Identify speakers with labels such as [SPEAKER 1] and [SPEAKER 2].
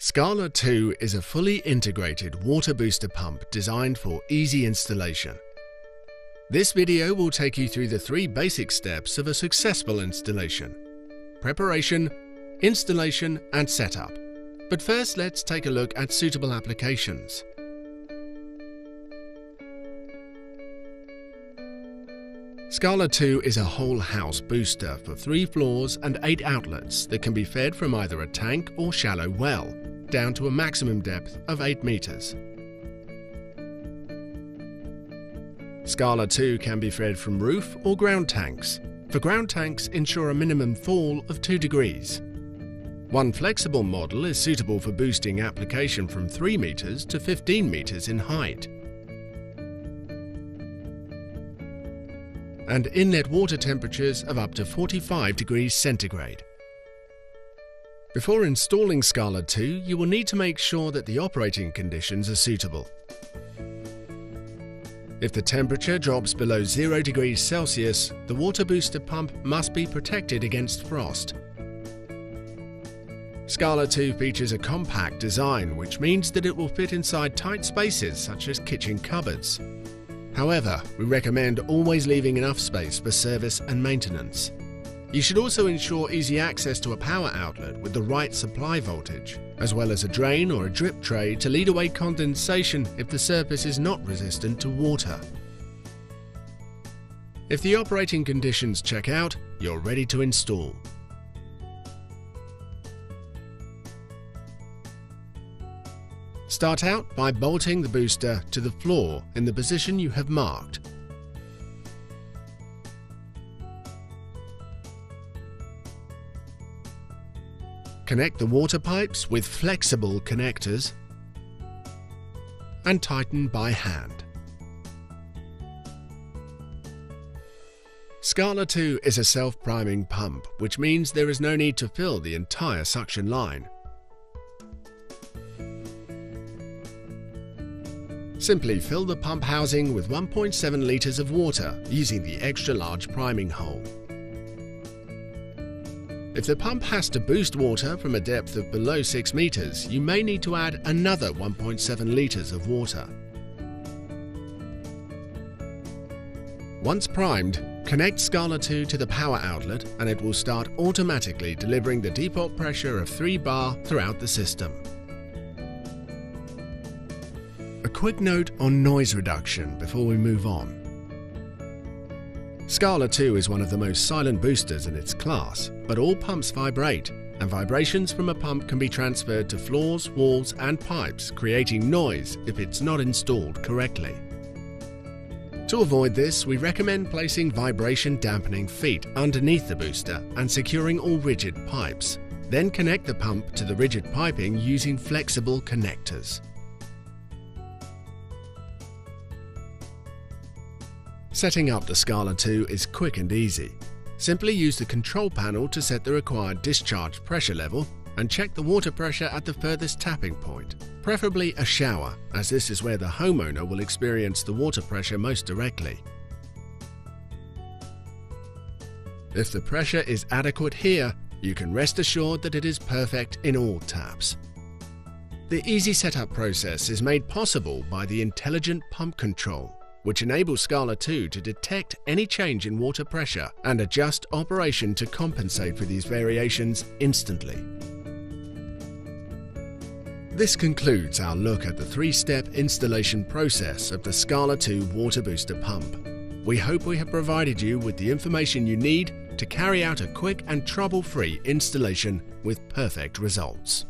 [SPEAKER 1] Scala 2 is a fully integrated water booster pump designed for easy installation. This video will take you through the 3 basic steps of a successful installation: preparation, installation and setup. But first, let's take a look at suitable applications. Scala 2 is a whole house booster for 3 floors and 8 outlets that can be fed from either a tank or shallow well, down to a maximum depth of 8 meters. Scala 2 can be fed from roof or ground tanks. For ground tanks, ensure a minimum fall of 2 degrees. One flexible model is suitable for boosting application from 3 meters to 15 meters in height. And inlet water temperatures of up to 45 degrees centigrade. Before installing Scala 2, you will need to make sure that the operating conditions are suitable. If the temperature drops below 0 degrees Celsius, the water booster pump must be protected against frost. Scala 2 features a compact design, which means that it will fit inside tight spaces such as kitchen cupboards. However, we recommend always leaving enough space for service and maintenance. You should also ensure easy access to a power outlet with the right supply voltage, as well as a drain or a drip tray to lead away condensation if the surface is not resistant to water. If the operating conditions check out, you're ready to install. Start out by bolting the booster to the floor in the position you have marked. Connect the water pipes with flexible connectors and tighten by hand. Scala 2 is a self-priming pump, which means there is no need to fill the entire suction line. Simply fill the pump housing with 1.7 liters of water using the extra large priming hole. If the pump has to boost water from a depth of below 6 meters, you may need to add another 1.7 liters of water. Once primed, connect Scala 2 to the power outlet and it will start automatically delivering the default pressure of 3 bar throughout the system. A quick note on noise reduction before we move on. Scala 2 is one of the most silent boosters in its class, but all pumps vibrate, and vibrations from a pump can be transferred to floors, walls and pipes, creating noise if it's not installed correctly. To avoid this, we recommend placing vibration dampening feet underneath the booster and securing all rigid pipes. Then connect the pump to the rigid piping using flexible connectors. Setting up the Scala 2 is quick and easy. Simply use the control panel to set the required discharge pressure level and check the water pressure at the furthest tapping point, preferably a shower, as this is where the homeowner will experience the water pressure most directly. If the pressure is adequate here, you can rest assured that it is perfect in all taps. The easy setup process is made possible by the intelligent pump control, which enables Scala 2 to detect any change in water pressure and adjust operation to compensate for these variations instantly. This concludes our look at the 3-step installation process of the Scala 2 water booster pump. We hope we have provided you with the information you need to carry out a quick and trouble-free installation with perfect results.